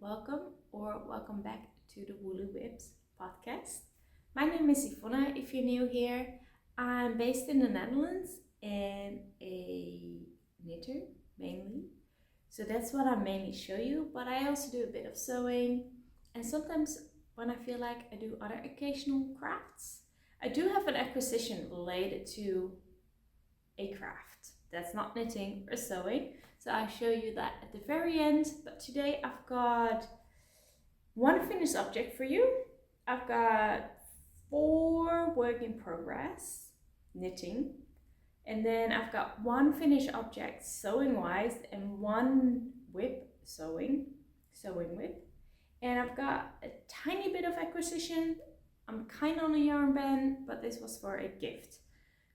welcome back to the Woolly Whips podcast. My name is Yvonne. If you're new here, I'm based in the Netherlands and a knitter mainly. So that's what I mainly show you, but I also do a bit of sewing, and sometimes when I feel like I do other occasional crafts. I do have an acquisition related to a craft that's not knitting or sewing, so I'll show you that at the very end. But today I've got one finished object for you. I've got 4 work in progress knitting, and then I've got one finished object sewing wise and one whip sewing whip, and I've got a tiny bit of acquisition. I'm kind of on a yarn ban, but this was for a gift,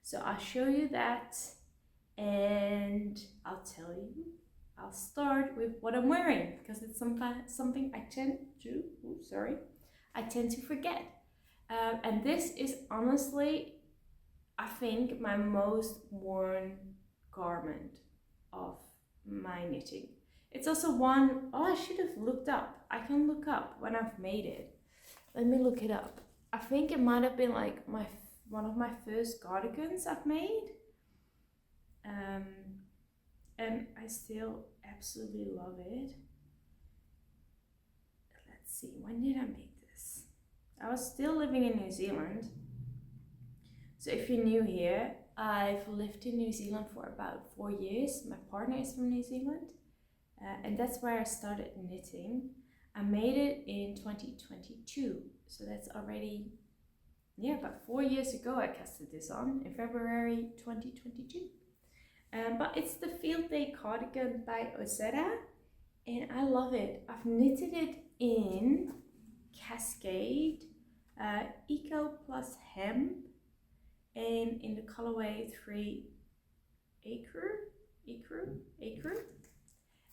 so I'll show you that and I'll tell you. I'll start with what I'm wearing because it's something I tend to forget. And this is honestly, I think, my most worn garment of my knitting. It's also one, I should have looked up. I can look up when I've made it. Let me look it up. I think it might have been like one of my first cardigans I've made. And I still absolutely love it. Let's see, when did I make this? I was still living in New Zealand. So if you're new here, I've lived in New Zealand for about 4 years. My partner is from New Zealand, and that's where I started knitting. I made it in 2022, so that's already, about 4 years ago I casted this on, in February 2022. But it's the Field Day Cardigan by Ozetta, and I love it. I've knitted it in Cascade, Eco plus Hemp, and in the colorway 3 Ecru.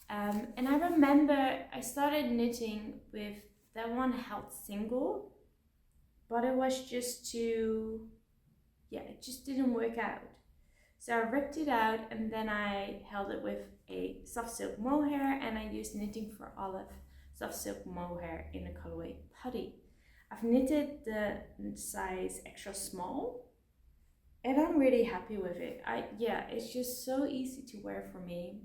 And I remember I started knitting with that one held single, but it was just too, it just didn't work out. So I ripped it out and then I held it with a soft silk mohair, and I used Knitting for Olive soft silk mohair in the colorway Putty. I've knitted the size extra small and I'm really happy with it. It's just so easy to wear for me.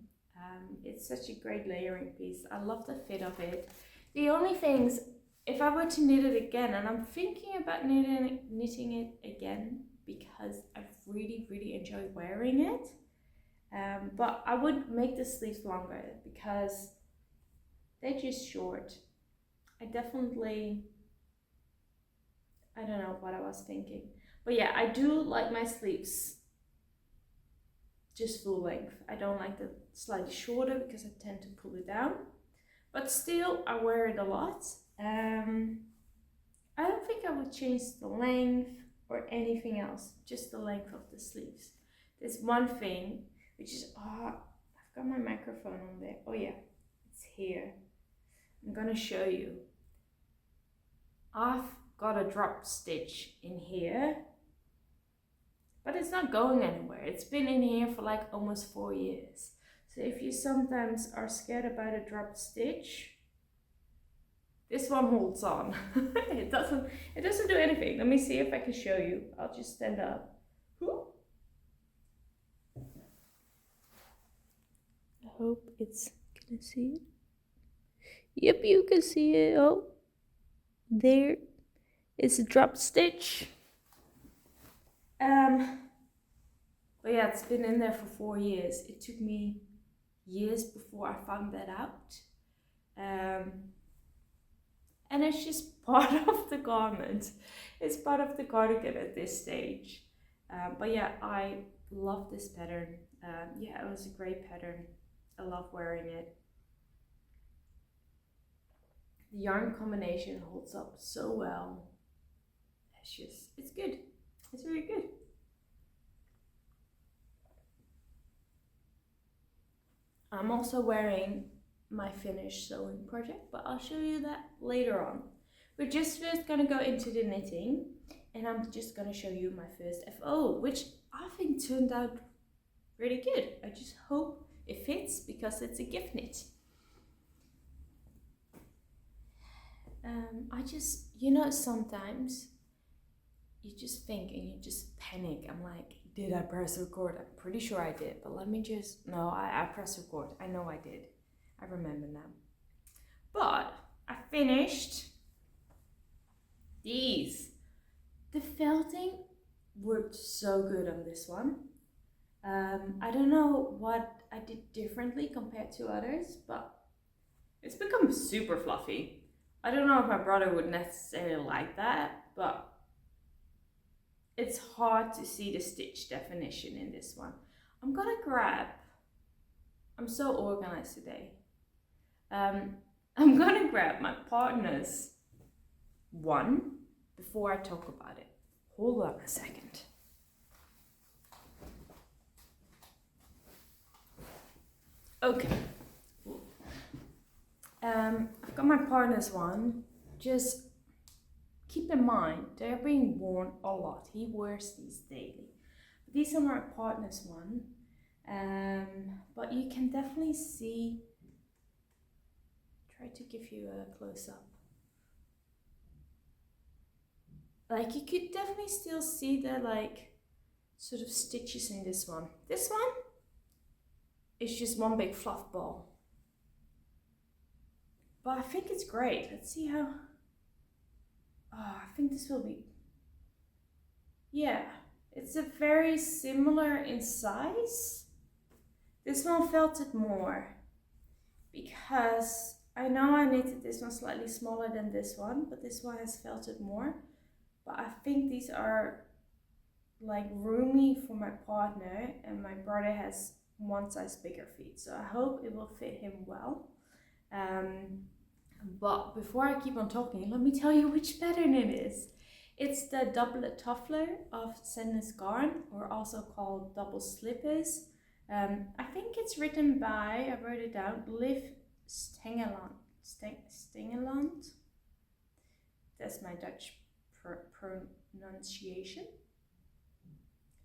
It's such a great layering piece. I love the fit of it. The only things, if I were to knit it again, and I'm thinking about knitting it again because I've really enjoyed wearing it, but I would make the sleeves longer because they're just short. I don't know what I was thinking, but I do like my sleeves just full length. I don't like the slightly shorter because I tend to pull it down, but still I wear it a lot. I don't think I would change the length or anything else, just the length of the sleeves. There's one thing which is, I've got my microphone on there. Oh yeah, it's here. I'm gonna show you. I've got a drop stitch in here, but it's not going anywhere. It's been in here for like almost 4 years. So if you sometimes are scared about a drop stitch, this one holds on. It doesn't do anything. Let me see if I can show you. I'll just stand up. I hope it's gonna see it. Yep, you can see it. Oh, there. It's a drop stitch. But it's been in there for 4 years. It took me years before I found that out. And it's just part of the garment. It's part of the cardigan at this stage. But I love this pattern. It was a great pattern. I love wearing it. The yarn combination holds up so well. It's good. It's really good. I'm also wearing my finished sewing project, but I'll show you that later on. We're just first gonna go into the knitting, and I'm just gonna show you my first FO, which I think turned out really good. I just hope it fits because it's a gift knit. I just, sometimes you just think and you just panic. I'm like, did I press record? I'm pretty sure I did, but let me just, no, I pressed record. I know I did. I remember now. But I finished these. The felting worked so good on this one. I don't know what I did differently compared to others, but it's become super fluffy. I don't know if my brother would necessarily like that, but it's hard to see the stitch definition in this one. I'm gonna grab, I'm so organized today. I'm gonna grab my partner's one before I talk about it. Hold on a second. Okay. I've got my partner's one. Just keep in mind, they're being worn a lot. He wears these daily. But these are my partner's one. But you can definitely see, try to give you a close-up. Like you could definitely still see the like sort of stitches in this one. This one is just one big fluff ball. But I think it's great. Let's see how, I think this will be, yeah, it's a very similar in size. This one felted more because I know I knitted this one slightly smaller than this one, but this one has felted more. But I think these are like roomy for my partner, and my brother has one size bigger feet, so I hope it will fit him well. But before I keep on talking, let me tell you which pattern it is. It's the Doble Tofler of Sandnes Garn, or also called Double Slippers. I think it's written by, I wrote it down, Liv Stengeland. Stengeland? That's my Dutch pronunciation.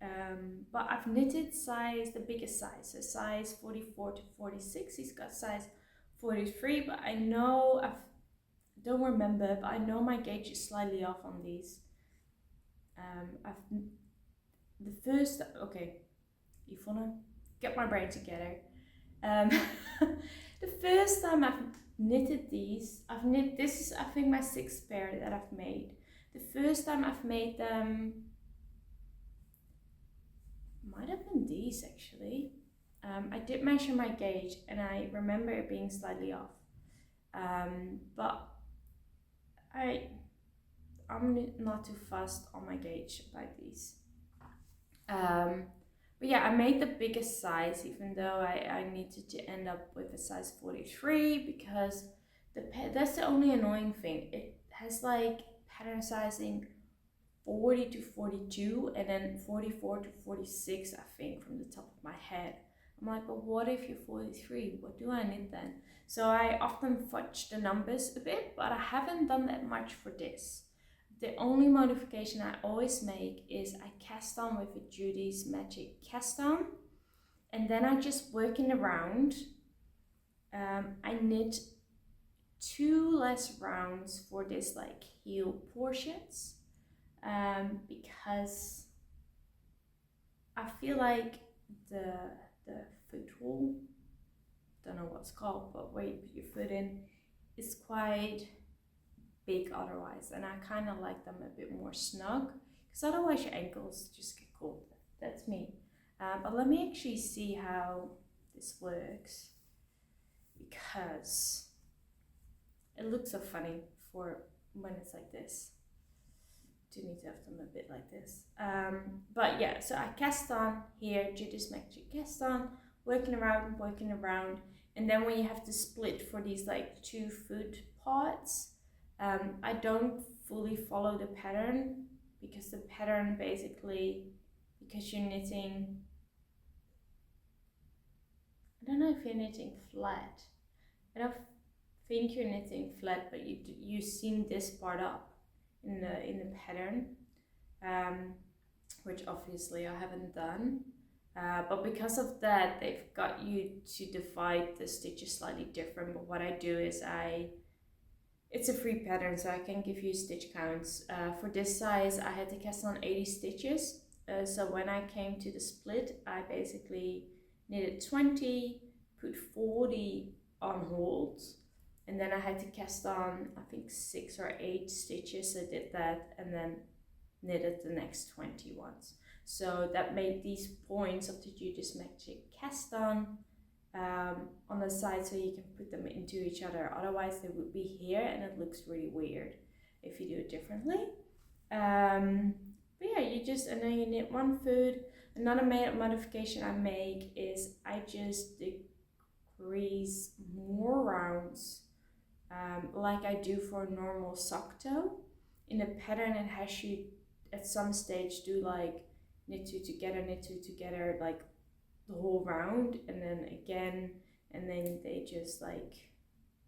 But I've knitted the biggest size, so size 44 to 46. He's got size 43, but I know, don't remember, but I know my gauge is slightly off on these. Okay, Yvonne, get my brain together. The first time I've knitted these, this is I think my 6th pair that I've made. The first time I've made them, might have been these actually. I did measure my gauge and I remember it being slightly off. But I'm not too fussed on my gauge about these. But yeah, I made the biggest size, even though I needed to end up with a size 43 because that's the only annoying thing. It has like pattern sizing 40 to 42 and then 44 to 46, I think, from the top of my head. I'm like, but what if you're 43? What do I knit then? So I often fudge the numbers a bit, but I haven't done that much for this. The only modification I always make is I cast on with a Judy's Magic cast on, and then I just working around. I knit 2 less rounds for this like heel portions, because I feel like the foot hole, don't know what's called, but where you put your foot in, is quite big otherwise, and I kind of like them a bit more snug, because otherwise your ankles just get cold. That's me. But let me actually see how this works, because it looks so funny for when it's like this. Do need to have them a bit like this. But yeah, so I cast on here, Judy's Magic cast on, working around, and then when you have to split for these like 2 foot parts, I don't fully follow the pattern, because the pattern basically, because you're knitting, I don't know if you're knitting flat. I don't think you're knitting flat, but you seam this part up in the pattern, which obviously I haven't done. But because of that, they've got you to divide the stitches slightly different. But what I do is I it's a free pattern, so I can give you stitch counts. For this size, I had to cast on 80 stitches. So when I came to the split, I basically knitted 20, put 40 on hold, and then I had to cast on, I think 6 or 8 stitches. I did that, and then knitted the next 20 ones. So that made these points of the Judas Magic cast on the side, so you can put them into each other. Otherwise they would be here and it looks really weird if you do it differently. But yeah, and then you knit one foot. Another modification I make is I just decrease more rounds, like I do for a normal sock toe. In the pattern it has you at some stage do like knit two together, like the whole round, and then again, and then they just like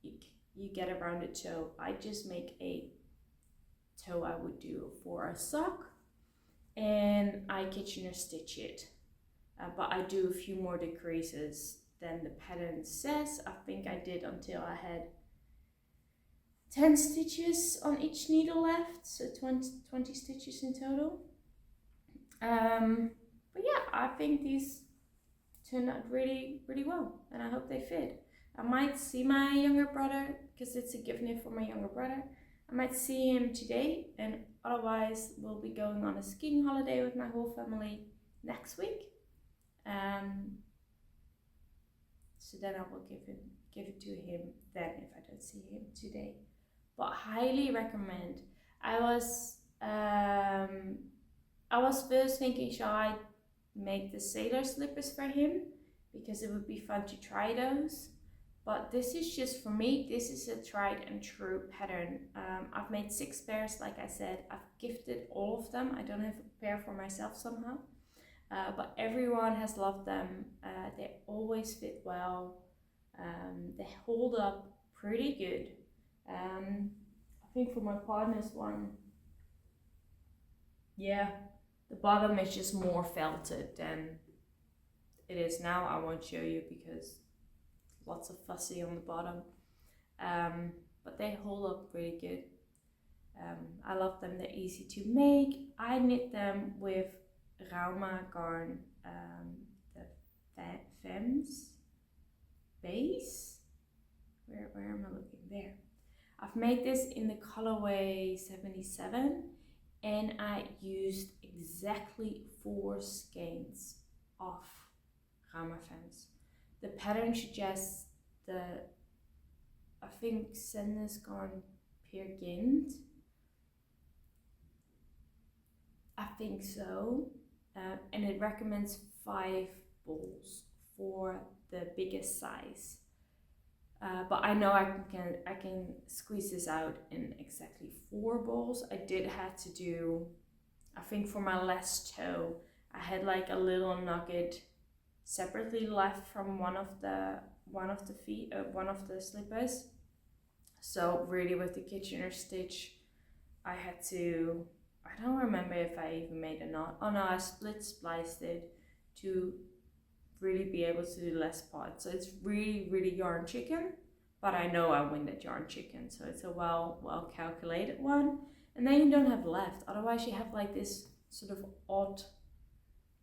you get around a toe. I just make a toe I would do for a sock, and I Kitchener stitch it, but I do a few more decreases than the pattern says. I think I did until I had 10 stitches on each needle left, so 20 stitches in total. But yeah, I think these turned out really well, and I hope they fit. I might see my younger brother, because it's a gift knit for my younger brother. I might see him today, and otherwise we'll be going on a skiing holiday with my whole family next week. So then I will give it to him then if I don't see him today. But highly recommend. I was first thinking, shall I make the sailor slippers for him, because it would be fun to try those. But this is just, for me, this is a tried and true pattern. I've made 6 pairs, like I said. I've gifted all of them. I don't have a pair for myself somehow. But everyone has loved them. They always fit well. They hold up pretty good. I think for my partner's one, yeah, the bottom is just more felted than it is now. I won't show you because lots of fussy on the bottom, but they hold up pretty good. I love them. They're easy to make. I knit them with Rauma Garn, the Vams, Beige. Where am I looking? There. I've made this in the colorway 77, and I used exactly 4 skeins of Rauma Vams. The pattern suggests I think Sandnes Garn Cardigan. I think so. And it recommends 5 balls for the biggest size. But I know I can squeeze this out in exactly 4 balls. I did have to do, I think for my last toe, I had like a little nugget separately left from one of the feet, one of the slippers. So really with the Kitchener stitch, I had to, I don't remember if I even made a knot. Oh no, I spliced it to really be able to do less parts. So it's really yarn chicken, but I know I win that yarn chicken, so it's a well calculated one. And then you don't have left, otherwise you have like this sort of odd,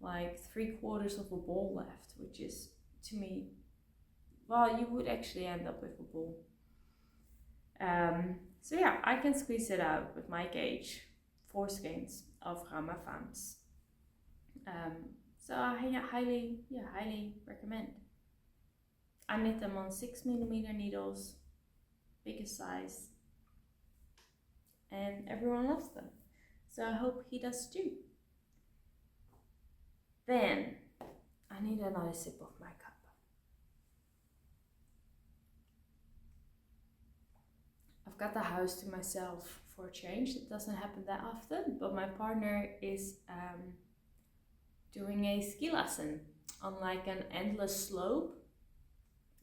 like 3/4 of a ball left, which is, to me, well, you would actually end up with a ball. So yeah, I can squeeze it out with my gauge, 4 skeins of Rauma Vams. So I highly recommend. I knit them on 6mm needles, biggest size, and everyone loves them. So I hope he does too. Then I need another sip of my cup. I've got the house to myself for a change. It doesn't happen that often, but my partner is doing a ski lesson on like an endless slope,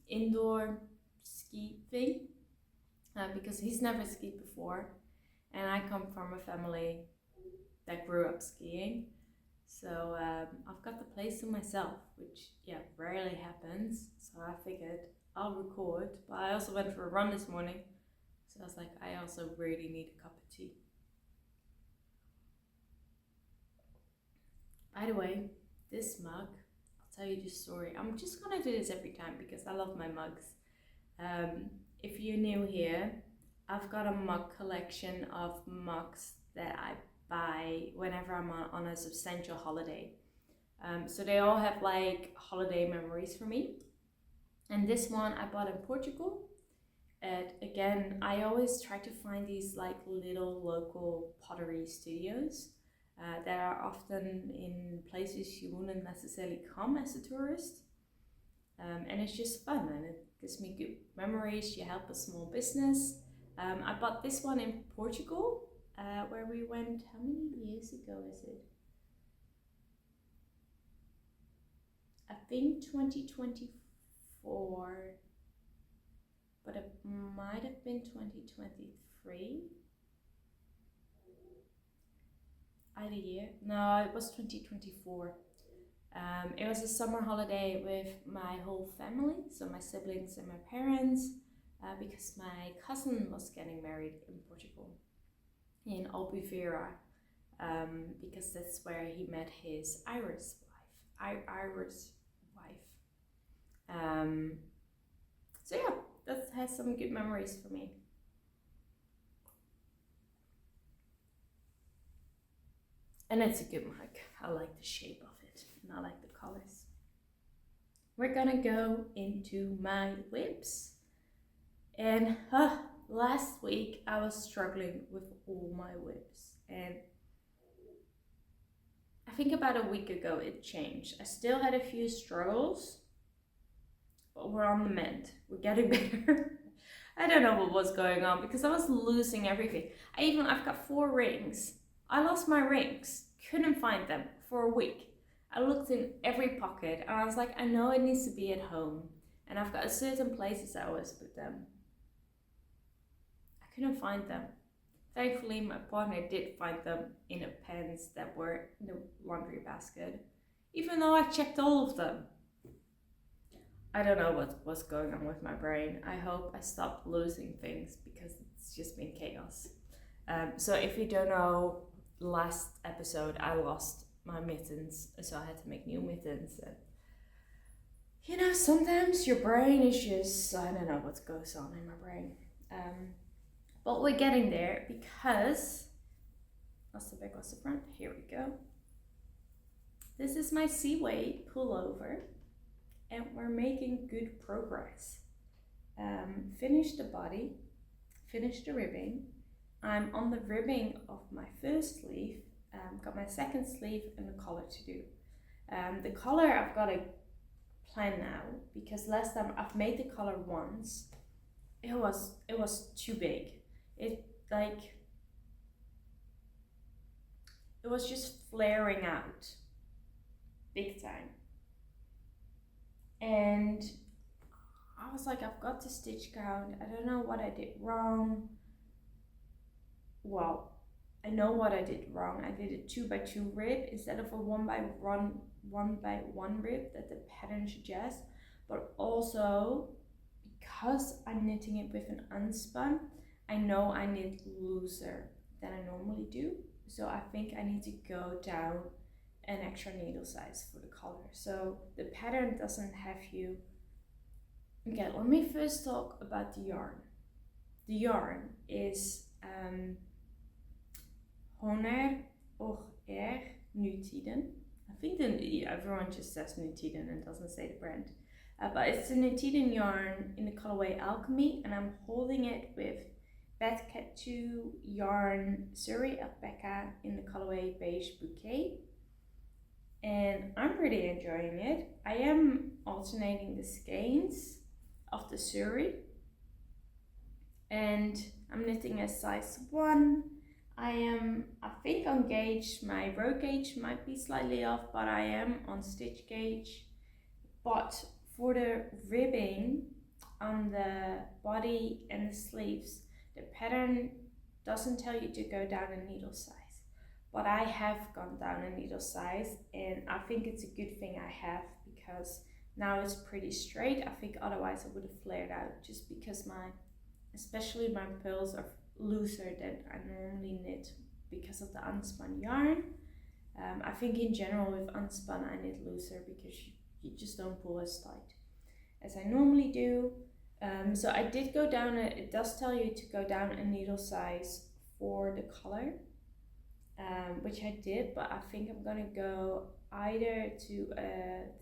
indoor ski thing, because he's never skied before, and I come from a family that grew up skiing. So I've got the place to myself, which rarely happens. So I figured I'll record, but I also went for a run this morning, So I was like, I also really need a cup of tea. By the way, this mug, I'll tell you the story. I'm just gonna do this every time because I love my mugs. If you're new here, I've got a mug collection of mugs that I buy whenever I'm on a substantial holiday. So they all have like holiday memories for me. And this one I bought in Portugal. And again, I always try to find these like little local pottery studios that are often in places you wouldn't necessarily come as a tourist. And it's just fun and it gives me good memories. You help a small business. I bought this one in Portugal where we went, how many years ago is it? I think 2024, but it might have been 2023. Either year. No, it was 2024. It was a summer holiday with my whole family, so my siblings and my parents, because my cousin was getting married in Portugal, in Albufeira, because that's where he met his Irish wife. So yeah, that has some good memories for me. And it's a good mug. I like the shape of it and I like the colors. We're gonna go into my whips. And last week I was struggling with all my whips. And I think about a week ago it changed. I still had a few struggles, but we're on the mend. We're getting better. I don't know what was going on because I was losing everything. I've got 4 rings. I lost my rings, couldn't find them for a week. I looked in every pocket and I was like, I know it needs to be at home. And I've got certain places I always put them. I couldn't find them. Thankfully, my partner did find them in a pants that were in the laundry basket, even though I checked all of them. I don't know what was going on with my brain. I hope I stopped losing things because it's just been chaos. So if you don't know, last episode I lost my mittens, so I had to make new mittens. And you know, sometimes your brain is just, I don't know what goes on in my brain. But we're getting there because, what's the back, what's the front? Here we go. This is my Seaway Pullover and we're making good progress. Finished the body, finished the ribbing. I'm on the ribbing of my first sleeve, got my second sleeve and the collar to do. The collar I've got a plan now because last time I've made the collar once, it was too big. It was just flaring out big time. And I was like, I've got the stitch count. I don't know what I did wrong. Well, I know what I did wrong. I did a 2x2 rib instead of a 1x1 rib that the pattern suggests. But also, because I'm knitting it with an unspun, I know I knit looser than I normally do. So I think I need to go down an extra needle size for the collar. So the pattern doesn't have you. Okay, let me first talk about the yarn. The yarn is Höner, Nutiden. I think everyone just says Nutiden and doesn't say the brand. But it's a Nutiden yarn in the colorway Alkemi, and I'm holding it with Badcattoo yarn Suri Alpaca in the colorway Beige Bouquet. And I'm really enjoying it. I am alternating the skeins of the Suri. And I'm knitting a size 1. I think on gauge, my row gauge might be slightly off, but I am on stitch gauge. But for the ribbing on the body and the sleeves, the pattern doesn't tell you to go down a needle size. But I have gone down a needle size, and I think it's a good thing I have because now it's pretty straight. I think otherwise I would have flared out just because my especially my pearls are looser than I normally knit because of the unspun yarn. I think in general with unspun I knit looser because you just don't pull as tight as I normally do. So I did go down, it does tell you to go down a needle size for the color, which I did, but I think I'm gonna go either to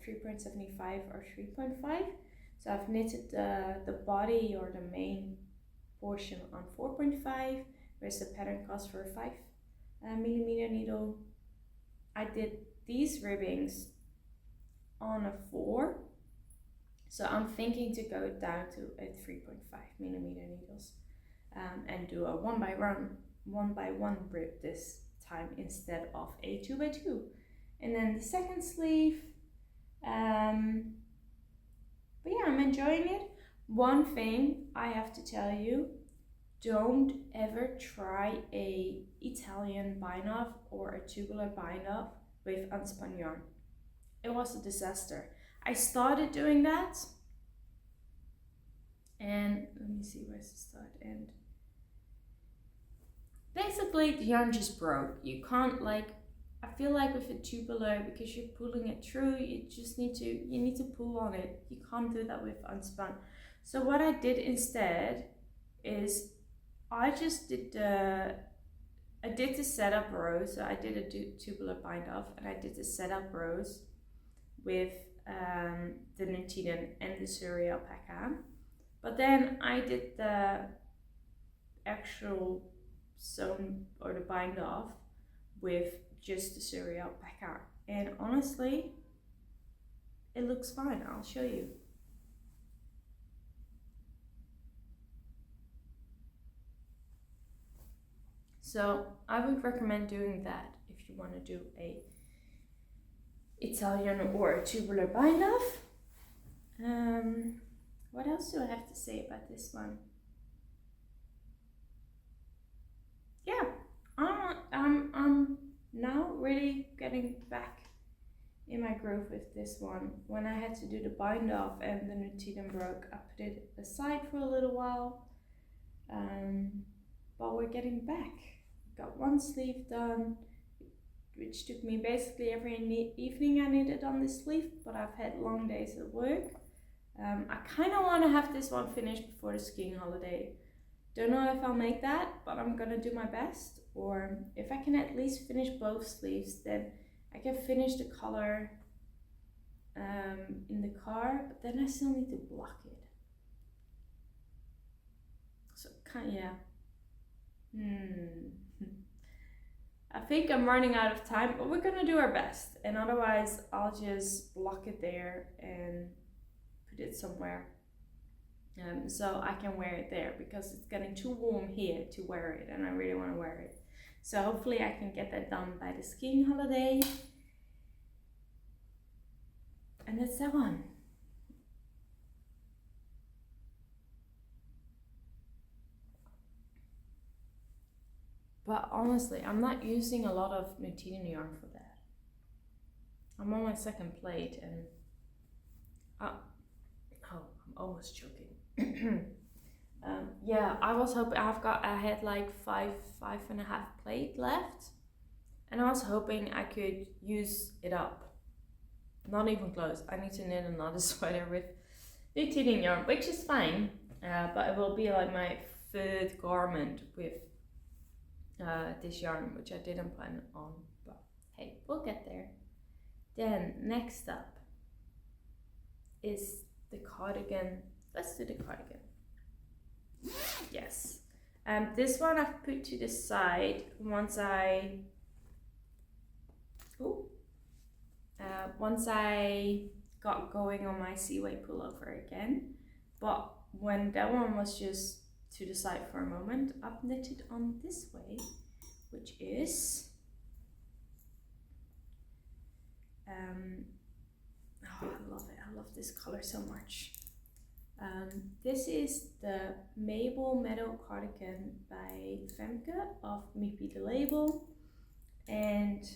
3.75 or 3.5. So I've knitted the body or the main portion on 4.5, whereas the pattern calls for a 5mm needle. I did these ribbings on a 4, so I'm thinking to go down to a 3.5mm needles and do a 1x1 rib this time instead of a 2x2. And then the second sleeve, but yeah, I'm enjoying it. One thing I have to tell you, don't ever try a Italian bind off or a tubular bind off with unspun yarn. It was a disaster. I started doing that, and let me see, where's the start end. Basically the yarn just broke. You can't, like, I feel like with a tubular, because you're pulling it through, you need to pull on it. You can't do that with unspun. So what I did instead is I just did the setup rows. So I did a tubular bind off, and I did the setup rows with the Nutiden and the Suri Alpaca. But then I did the actual sewn or the bind off with just the Suri Alpaca, and honestly it looks fine. I'll show you. So I would recommend doing that if you want to do a Italian or a tubular bind off. What else do I have to say about this one? Yeah, I'm now really getting back in my groove with this one. When I had to do the bind off and the Nutiden broke, I put it aside for a little while, but we're getting back. Got one sleeve done, which took me basically every evening I knitted on this sleeve, but I've had long days at work. I kind of want to have this one finished before the skiing holiday. Don't know if I'll make that, but I'm gonna do my best. Or if I can at least finish both sleeves, then I can finish the color in the car, but then I still need to block it. So yeah. I think I'm running out of time, but we're gonna do our best. And otherwise, I'll just block it there and put it somewhere. So I can wear it there, because it's getting too warm here to wear it, and I really want to wear it. So hopefully I can get that done by the skiing holiday. And that's that one. But honestly, I'm not using a lot of Nutiden yarn for that. I'm on my second plate, and I'm almost choking. Yeah, I was hoping, I had like five and a half plate left, and I was hoping I could use it up. Not even close. I need to knit another sweater with Nutiden yarn, which is fine, but it will be like my third garment with this yarn, which I didn't plan on, but hey, we'll get there. Then next up is the cardigan. Let's do the cardigan. Yes. This one I've put to the side once I got going on my Seaway Pullover again. But when that one was just to the side for a moment, I've knitted on this way, which is I love it. I love this color so much. This is the Mabel Meadow cardigan by Famke of Mipi the label, and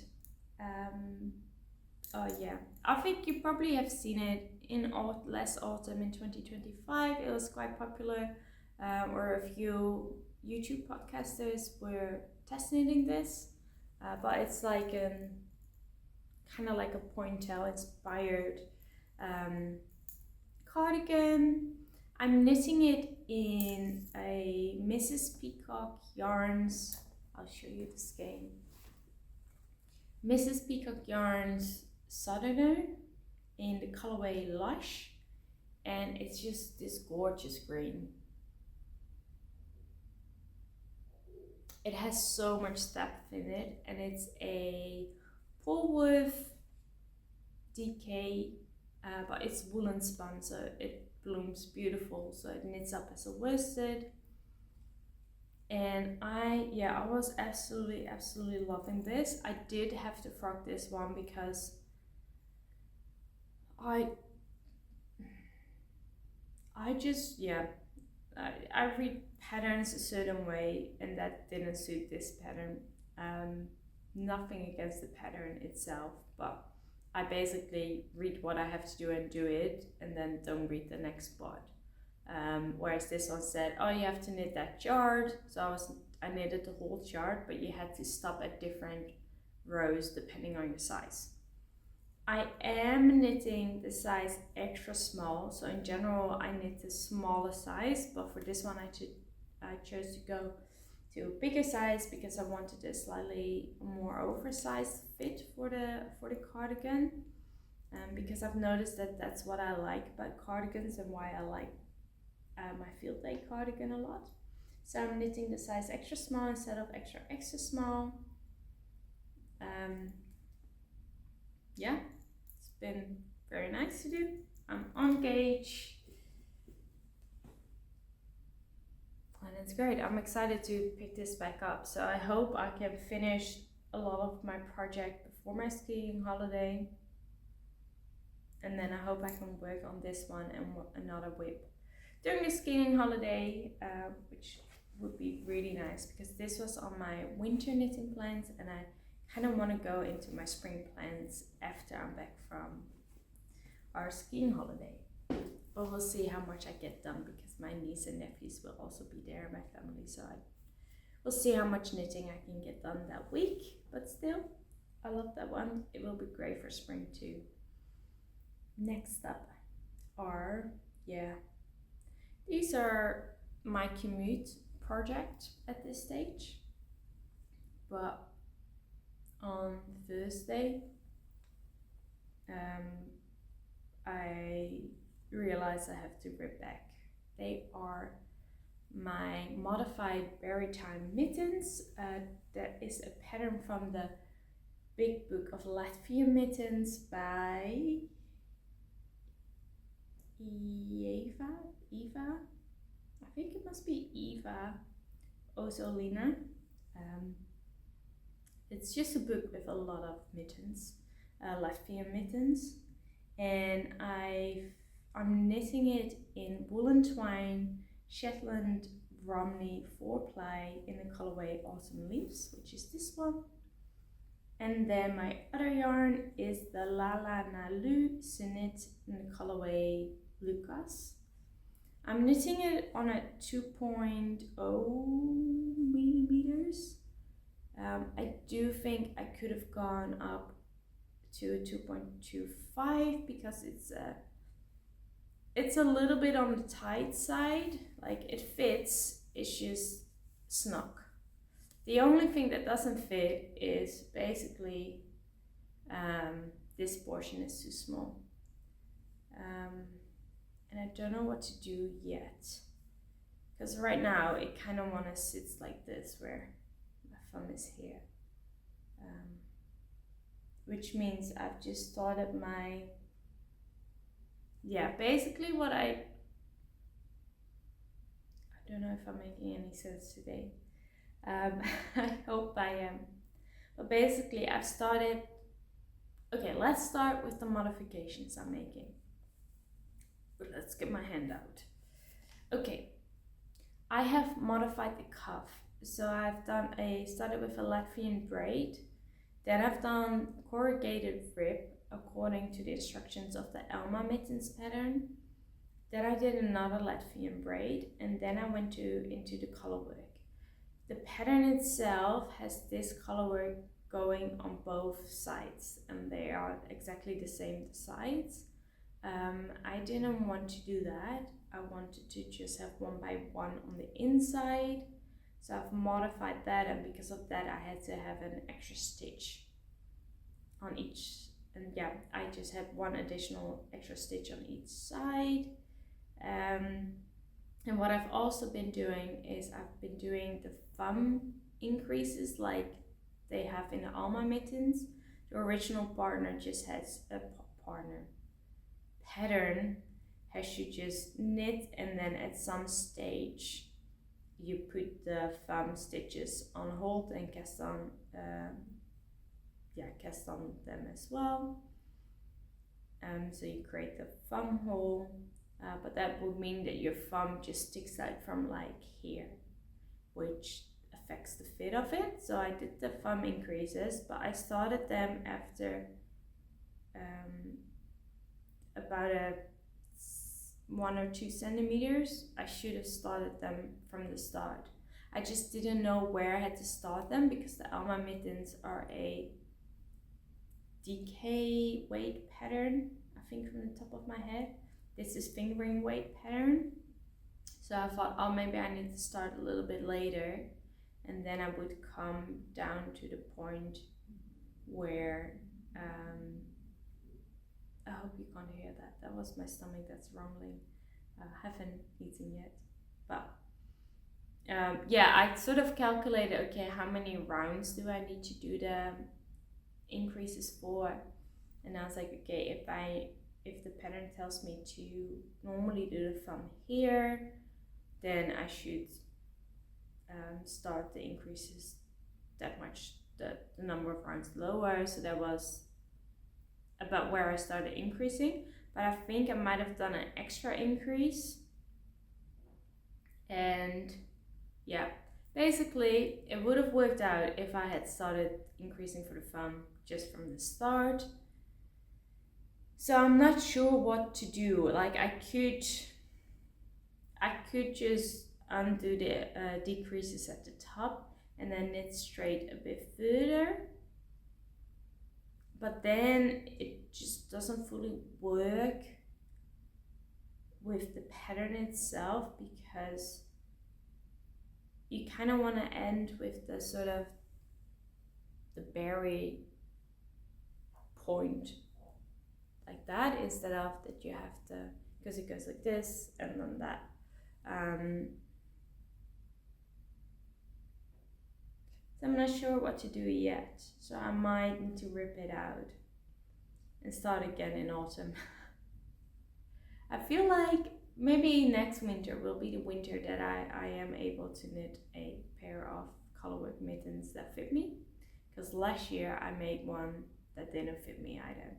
oh yeah, I think you probably have seen it in last autumn in 2025. It was quite popular. or a few YouTube podcasters were test knitting this, but it's like kind of like a pointel inspired cardigan. I'm knitting it in a Mrs. Peacock Yarns. I'll show you the skein. Mrs. Peacock Yarns Southerner in the colorway Lush, and it's just this gorgeous green. It has so much depth in it, and it's a full width DK, but it's woolen spun, so it blooms beautiful, so it knits up as a worsted. And I was absolutely loving this. I did have to frog this one because I just, I read patterns a certain way, and that didn't suit this pattern. Nothing against the pattern itself, but I basically read what I have to do and do it, and then don't read the next spot. Whereas this one said, oh, you have to knit that chart. So I knitted the whole chart, but you had to stop at different rows depending on your size. I am knitting the size extra small, so in general I knit the smaller size, but for this one I chose to go to a bigger size because I wanted a slightly more oversized fit for the cardigan, because I've noticed that that's what I like about cardigans and why I like my field day cardigan a lot. So I'm knitting the size extra small instead of extra small. It's been very nice to do. I'm on gauge, and it's great. I'm excited to pick this back up, so I hope I can finish a lot of my project before my skiing holiday, and then I hope I can work on this one and another whip during the skiing holiday, which would be really nice because this was on my winter knitting plans, and I kind of want to go into my spring plans after I'm back from our skiing holiday. But we'll see how much I get done because my niece and nephews will also be there in my family, so we'll see how much knitting I can get done that week. But still, I love that one. It will be great for spring too. Next up are, these are my commute project at this stage, but on Thursday I realized I have to rip back. They are my modified berry time mittens. That is a pattern from the Big Book of Latvian Mittens by Eva, I think it must be Eva Ozolina. It's just a book with a lot of mittens, Latvian mittens, and I'm knitting it in woolen twine, Shetland Romney 4-ply in the colorway Autumn Leaves, which is this one. And then my other yarn is the Lala Nalu Sinit in the colorway Lucas. I'm knitting it on a 2.0 millimeters. I do think I could have gone up to a 2.25 because it's a little bit on the tight side. Like, it fits, it's just snug. The only thing that doesn't fit is basically this portion is too small. And I don't know what to do yet, because right now it kind of want to sit like this where my thumb is here, which means I've just started my, basically what I don't know if I'm making any sense today. I hope I am. But basically I've started, okay, let's start with the modifications I'm making. But let's get my hand out. Okay, I have modified the cuff. So I've started with a Latvian braid. Then I've done corrugated rib according to the instructions of the Elma mittens pattern. Then I did another Latvian braid, and then I went into the colorwork. The pattern itself has this colorwork going on both sides, and they are exactly the same sides. I didn't want to do that. I wanted to just have one by one on the inside. So I've modified that, and because of that I had to have an extra stitch on each. And yeah, I just had one additional extra stitch on each side. And what I've also been doing is I've been doing the thumb increases like they have in the Alma mittens. The original partner just has a pattern has you just knit, and then at some stage you put the thumb stitches on hold and cast on them as well. So you create the thumb hole, but that would mean that your thumb just sticks out from like here, which affects the fit of it. So I did the thumb increases, but I started them after about 1 or 2 centimeters. I should have started them from the start. I just didn't know where I had to start them because the Alma mittens are a DK weight pattern, I think from the top of my head. This is fingering weight pattern. So I thought, oh, maybe I need to start a little bit later, and then I would come down to the point where I hope you can't hear that. That was my stomach that's rumbling. I haven't eaten yet. But yeah, I sort of calculated, okay, how many rounds do I need to do the increases for? And I was like, okay, if the pattern tells me to normally do the thumb here, then I should start the increases that much, the number of rounds lower. So that was about where I started increasing, but I think I might have done an extra increase. And yeah, basically it would have worked out if I had started increasing for the thumb just from the start. So I'm not sure what to do. Like I could just undo the decreases at the top and then knit straight a bit further, but then it just doesn't fully work with the pattern itself, because you kind of want to end with the sort of the berry point like that, instead of that you have to, because it goes like this and then that. So I'm not sure what to do yet, so I might need to rip it out and start again in autumn. I feel like maybe next winter will be the winter that I am able to knit a pair of colorwork mittens that fit me, because last year I made one that didn't fit me either.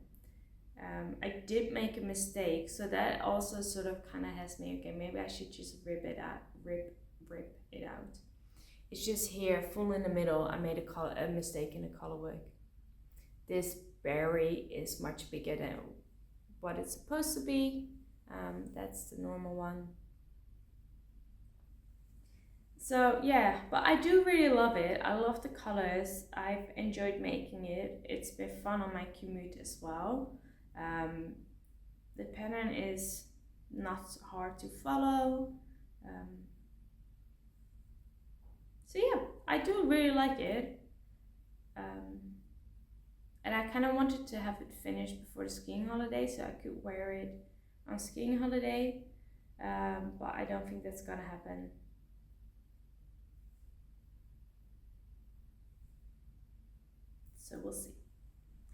I did make a mistake, so that also sort of kind of has me, okay, maybe I should just rip it out. It's just here, full in the middle, I made a mistake in the colorwork. This berry is much bigger than what it's supposed to be. That's the normal one. So yeah, but I do really love it. I love the colors. I've enjoyed making it. It's been fun on my commute as well. The pattern is not hard to follow. So yeah, I do really like it. And I kind of wanted to have it finished before the skiing holiday so I could wear it on skiing holiday. But I don't think that's gonna happen. So we'll see.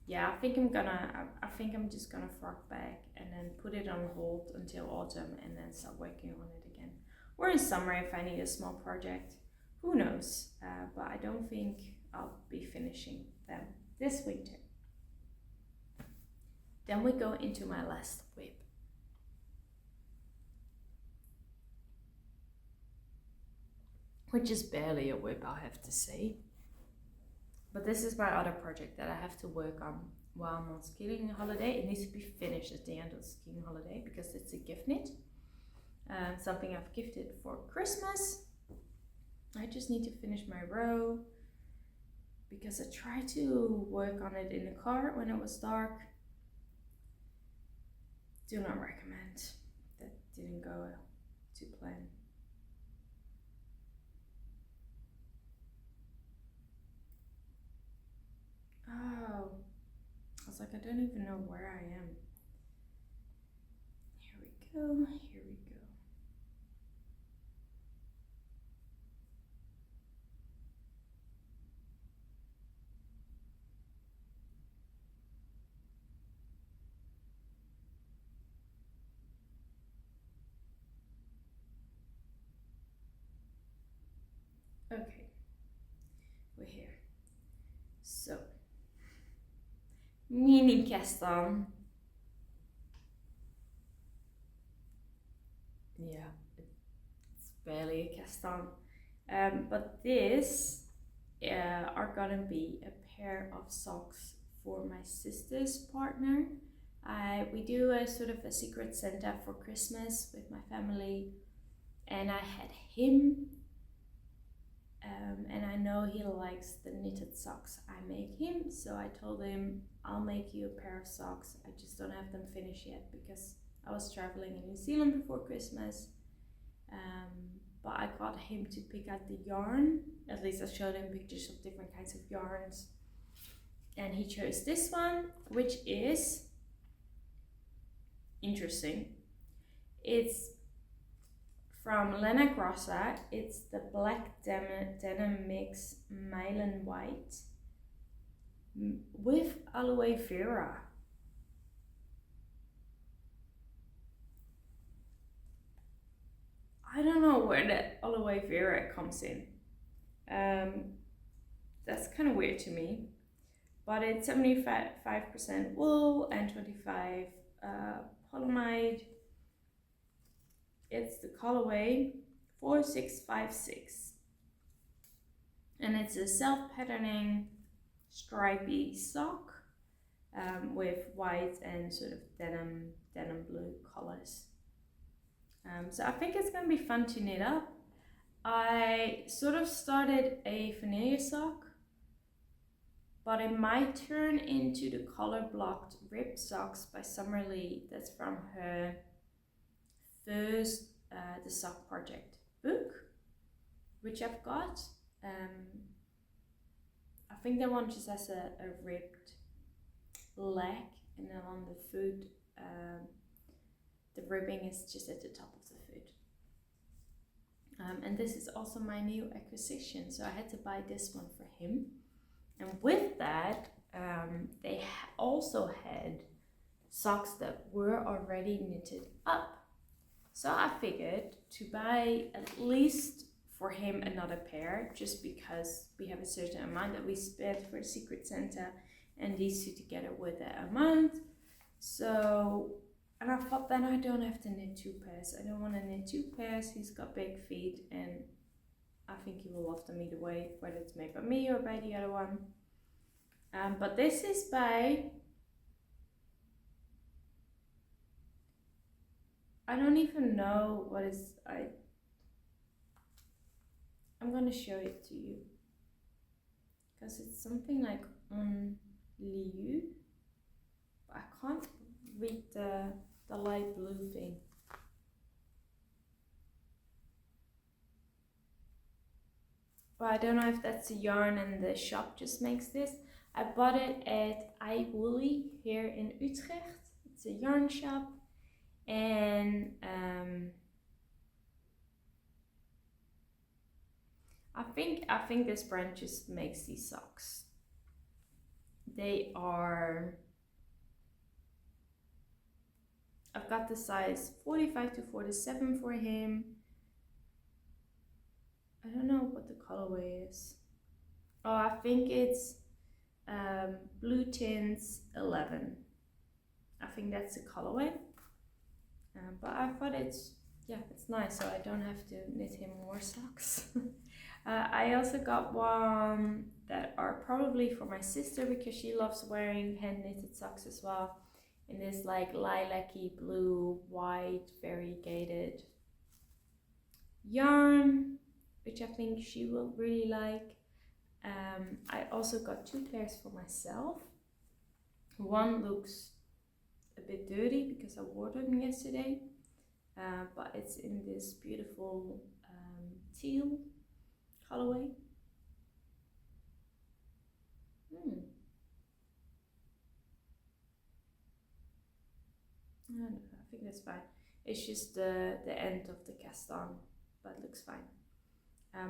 Yeah, I think I'm just gonna frog back and then put it on hold until autumn and then start working on it again. Or in summer if I need a small project. Who knows? But I don't think I'll be finishing them this winter. Then we go into my last whip. Which is barely a whip, I have to say. But this is my other project that I have to work on while I'm on skiing holiday. It needs to be finished at the end of the skiing holiday because it's a gift knit. something I've gifted for Christmas. I just need to finish my row because I tried to work on it in the car when it was dark. Do not recommend. That didn't go to plan. Oh, I was like, I don't even know where I am. Here we go, here we go. Okay, we're here. So, mini castan. Yeah, it's barely a castan. But this are gonna be a pair of socks for my sister's partner. We do a sort of a secret Santa for Christmas with my family, and I had him. And I know he likes the knitted socks I make him, so I told him I'll make you a pair of socks. I just don't have them finished yet because I was traveling in New Zealand before Christmas. But I got him to pick out the yarn. At least I showed him pictures of different kinds of yarns. And he chose this one, which is interesting. It's from Lena Grossa. It's the black denim mix Mylan white with aloe vera. I don't know where the aloe vera comes in. That's kind of weird to me. But it's 75% wool and 25 polyamide. It's the colorway 4656. And it's a self-patterning stripy sock with white and sort of denim blue colors. So I think it's going to be fun to knit up. I sort of started a vanilla sock, but it might turn into the color blocked rib socks by Summerlee. That's from her first The Sock Project book, which I've got. I think that one just has a ribbed leg, and then on the foot the ribbing is just at the top of the foot. And this is also my new acquisition, so I had to buy this one for him. And with that, they also had socks that were already knitted up. So I figured to buy at least for him another pair, just because we have a certain amount that we spent for Secret Santa, and these two together with that amount. So, and I thought then I don't have to knit two pairs. I don't want to knit two pairs. He's got big feet, and I think he will love them either way, whether it's made by me or by the other one. But this is by, I don't even know what is, I'm gonna show it to you, because it's something like on liu. I can't read the light blue thing. But I don't know if that's a yarn and the shop just makes this. I bought it at iWoolly here in Utrecht. It's a yarn shop, and I think this brand just makes these socks. They are, I've got the size 45 to 47 for him. I don't know what the colorway is. Oh, I think it's Blue Tints 11. I think that's the colorway. But I thought it's nice, so I don't have to knit him more socks. I also got one that are probably for my sister, because she loves wearing hand knitted socks as well. In this like lilac-y blue, white, variegated yarn, which I think she will really like. I also got 2 pairs for myself. One looks a bit dirty because I wore them yesterday, but it's in this beautiful teal colorway. I think that's fine. It's just the end of the cast on, but it looks fine.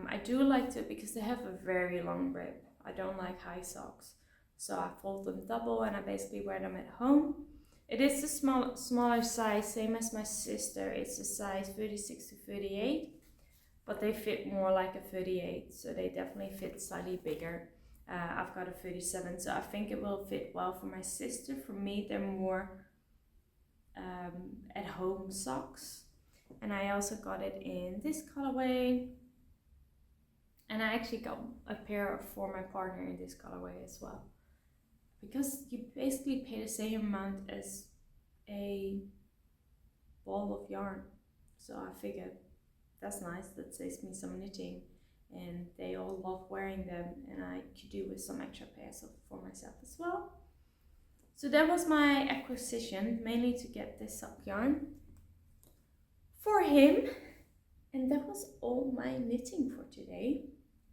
I do like to, because they have a very long rib. I don't like high socks, so I fold them double and I basically wear them at home. It is a smaller size, same as my sister. It's a size 36 to 38, but they fit more like a 38, so they definitely fit slightly bigger. I've got a 37, so I think it will fit well for my sister. For me, they're more at home socks. And I also got it in this colorway. And I actually got a pair for my partner in this colorway as well. Because you basically pay the same amount as a ball of yarn. So I figured that's nice, that saves me some knitting. And they all love wearing them, and I could do with some extra pairs for myself as well. So that was my acquisition, mainly to get this sock yarn for him. And that was all my knitting for today.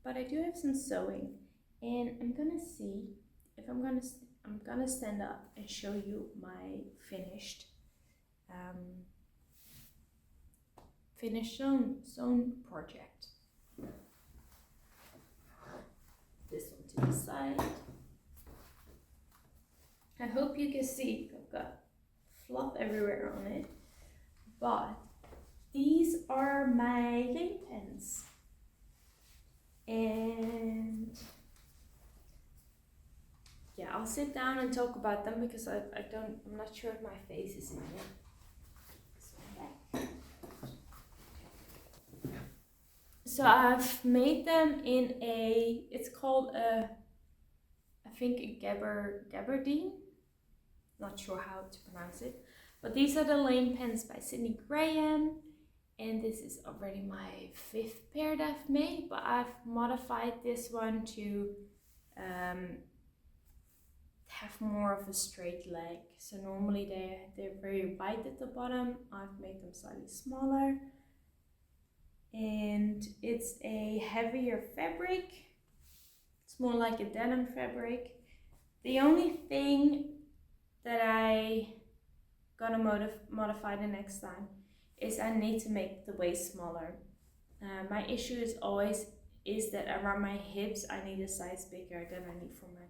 But I do have some sewing, and I'm gonna see if I'm gonna stand up and show you my finished sewn project. This one to the side. I hope you can see, I've got fluff everywhere on it, but these are my lane pens. And yeah, I'll sit down and talk about them because I'm not sure if my face is in here. So I've made them in it's called I think a gabardine. Not sure how to pronounce it. But these are the lane pens by Sydney Graham. And this is already my 5th pair that I've made, but I've modified this one to have more of a straight leg. So normally they're very wide at the bottom. I've made them slightly smaller. And it's a heavier fabric. It's more like a denim fabric. The only thing that I gonna modify the next time is I need to make the waist smaller. My issue is that around my hips I need a size bigger than I need for my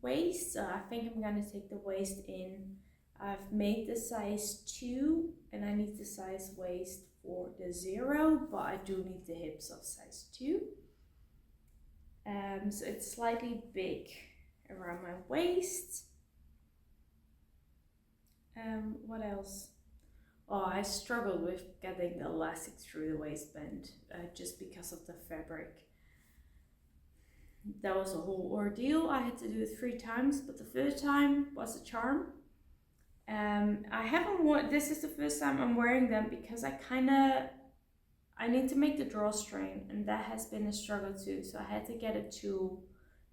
waist. So I think I'm gonna take the waist in. I've made the size 2 and I need the size waist for the 0, but I do need the hips of size 2. So it's slightly big around my waist. What else? Oh, I struggled with getting the elastic through the waistband just because of the fabric. That was a whole ordeal. I had to do it 3 times, but the 3rd time was a charm. I haven't worn, this is the first time I'm wearing them because I need to make the drawstring, and that has been a struggle too. So I had to get a tool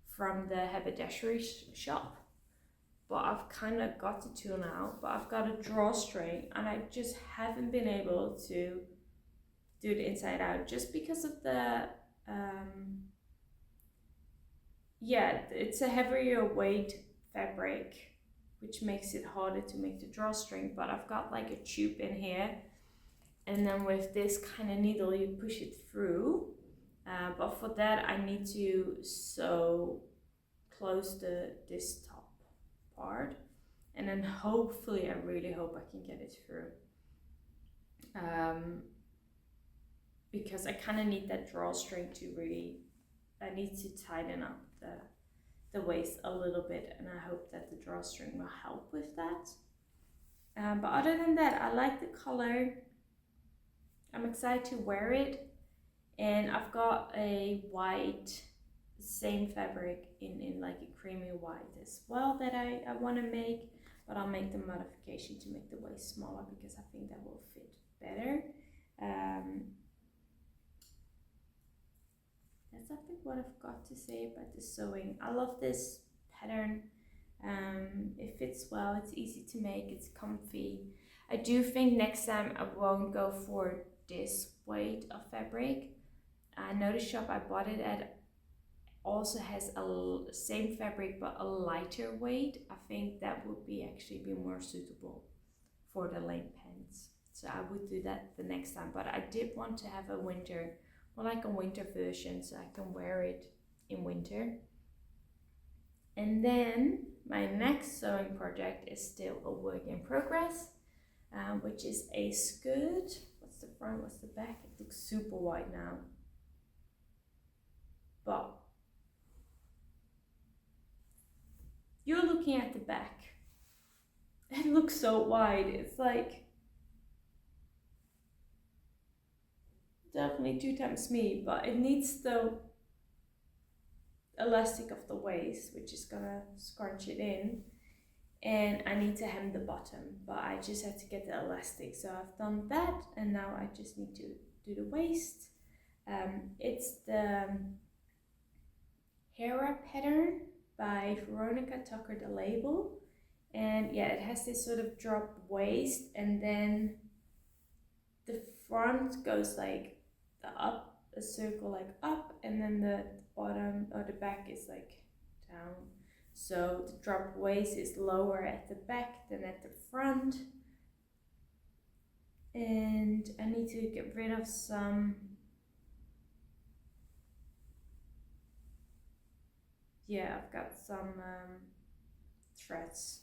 from the haberdashery shop. But I've kind of got the tool now, but I've got a drawstring and I just haven't been able to do the inside out just because of the, it's a heavier weight fabric, which makes it harder to make the drawstring. But I've got like a tube in here, and then with this kind of needle you push it through. But for that I need to close this top part, and then hopefully, I really hope I can get it through, because I kind of need that drawstring to really, I need to tighten up the waist a little bit, and I hope that the drawstring will help with that. But other than that, I like the color. I'm excited to wear it, and I've got a white, same fabric in like a creamy white as well that I want to make, but I'll make the modification to make the waist smaller because I think that will fit better. that's I think what I've got to say about the sewing. I love this pattern. It fits well, it's easy to make, it's comfy. I do think next time I won't go for this weight of fabric. I know the shop I bought it at also has a same fabric but a lighter weight. I think that would be actually be more suitable for the lane pants. So I would do that the next time. But I did want to have a winter, more like a winter version, so I can wear it in winter. And then my next sewing project is still a work in progress, which is a skirt. What's the front, what's the back? It looks super wide now. But you're looking at the back. It looks so wide. It's like definitely 2 times me, but it needs the elastic of the waist, which is gonna scrunch it in, and I need to hem the bottom, but I just have to get the elastic. So I've done that, and now I just need to do the waist. It's the Hera pattern by Veronica Tucker, the label. And yeah, it has this sort of drop waist, and then the front goes like the up, a circle like up, and then the bottom or the back is like down. So the drop waist is lower at the back than at the front. And I need to get rid of some, yeah, I've got some threads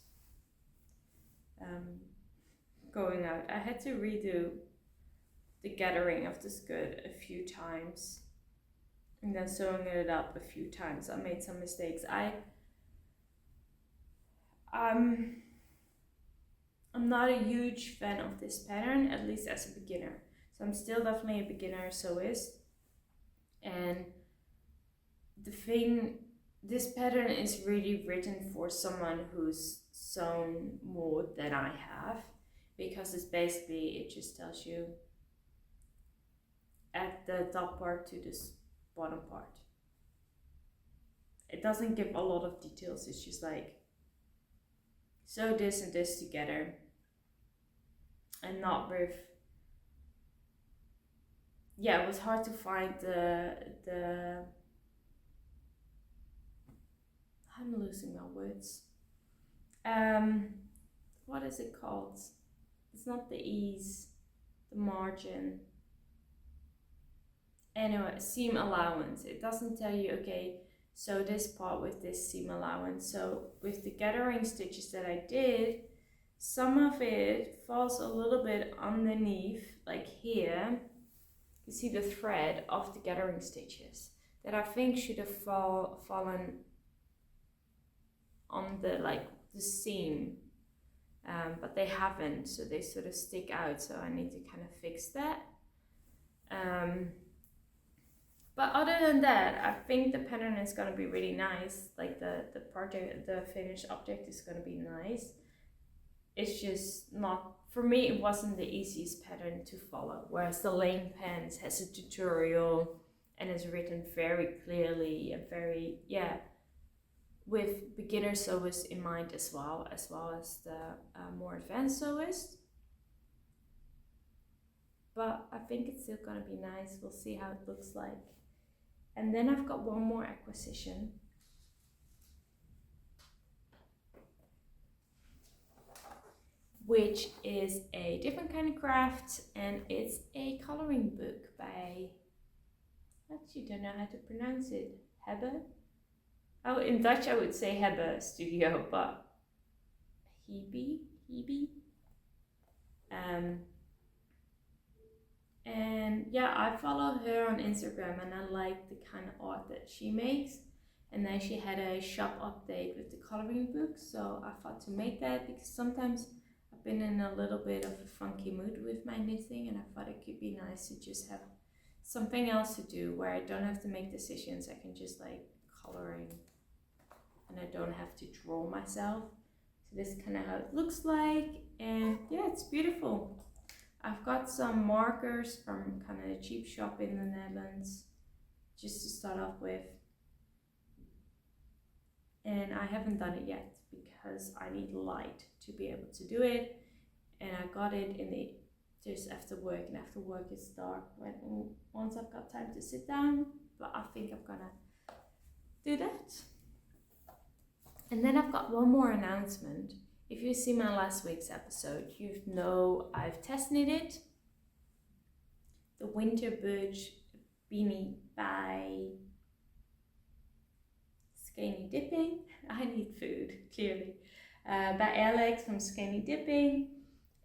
going out. I had to redo the gathering of the skirt a few times and then sewing it up a few times. I made some mistakes. I'm not a huge fan of this pattern, at least as a beginner. So I'm still definitely a beginner sewist. And the thing, this pattern is really written for someone who's sewn more than I have, because it's basically, it just tells you at the top part to this bottom part. It doesn't give a lot of details. It's just like sew this and this together, and not with, yeah, it was hard to find the I'm losing my words. What is it called? It's not the ease, the margin. Anyway, seam allowance. It doesn't tell you, okay, sew this part with this seam allowance. So with the gathering stitches that I did, some of it falls a little bit underneath, like here. You see the thread of the gathering stitches that I think should have fallen on the the seam, but they haven't, so they sort of stick out, so I need to kind of fix that. But other than that, I think the pattern is going to be really nice. Like the project, the finished object is going to be nice. It's just not, for me, it wasn't the easiest pattern to follow, whereas the lane pants has a tutorial and is written very clearly and very, yeah, with beginner sewists in mind as well as the more advanced sewist. But I think it's still gonna be nice. We'll see how it looks like. And then I've got one more acquisition, which is a different kind of craft, and it's a coloring book by, I actually don't know how to pronounce it, Hebbe? Oh, in Dutch I would say Hebbe Studio, but Hebe? And yeah, I follow her on Instagram and I like the kind of art that she makes. And then she had a shop update with the coloring book, so I thought to make that because sometimes I've been in a little bit of a funky mood with my knitting, and I thought it could be nice to just have something else to do where I don't have to make decisions. I can just like coloring and I don't have to draw myself. So this is kind of how it looks like, and yeah, it's beautiful. I've got some markers from kind of a cheap shop in the Netherlands just to start off with. And I haven't done it yet because I need light to be able to do it. And I got it in the just after work, and after work it's dark once I've got time to sit down. But I think I'm gonna do that. And then I've got one more announcement. If you see my last week's episode, you know I've test knitted the winter Beige beanie by Skinny Dipping. I need food, clearly. By Alex from Skinny Dipping.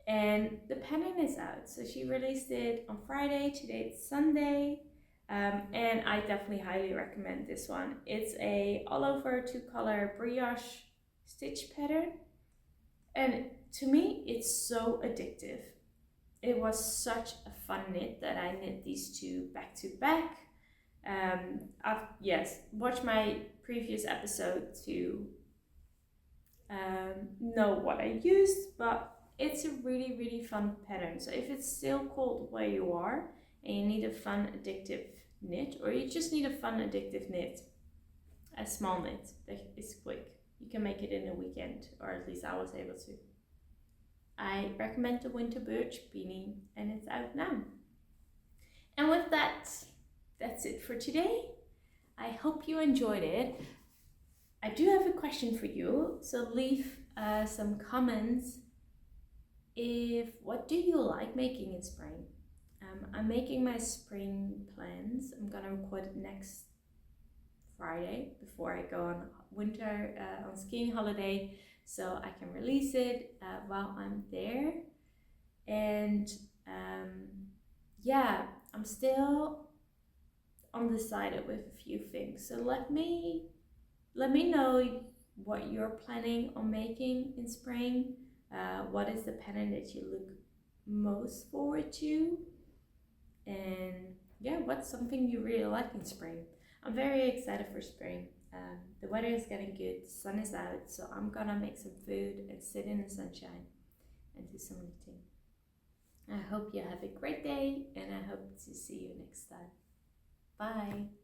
And the pattern is out. So she released it on Friday, today it's Sunday. And I definitely highly recommend this one. It's a all over 2-color brioche stitch pattern. And to me, it's so addictive. It was such a fun knit that I knit these two back to back. I've watched my previous episode to know what I used, but it's a really, really fun pattern. So if it's still cold where you are and you need a fun, addictive knit, or you just need a fun, addictive knit, a small knit that is quick, you can make it in a weekend, or at least I was able to. I recommend the Winter Beige beanie, and it's out now. And with that, that's it for today. I hope you enjoyed it. I do have a question for you, so leave some comments. What do you like making in spring? I'm making my spring plans. I'm gonna record it next Friday before I go on winter on skiing holiday, so I can release it while I'm there. And I'm still undecided with a few things. So let me know what you're planning on making in spring. What is the pattern that you look most forward to? And what's something you really like in spring? I'm very excited for spring. The weather is getting good, the sun is out, so I'm gonna make some food and sit in the sunshine and do some knitting. I hope you have a great day, and I hope to see you next time. Bye!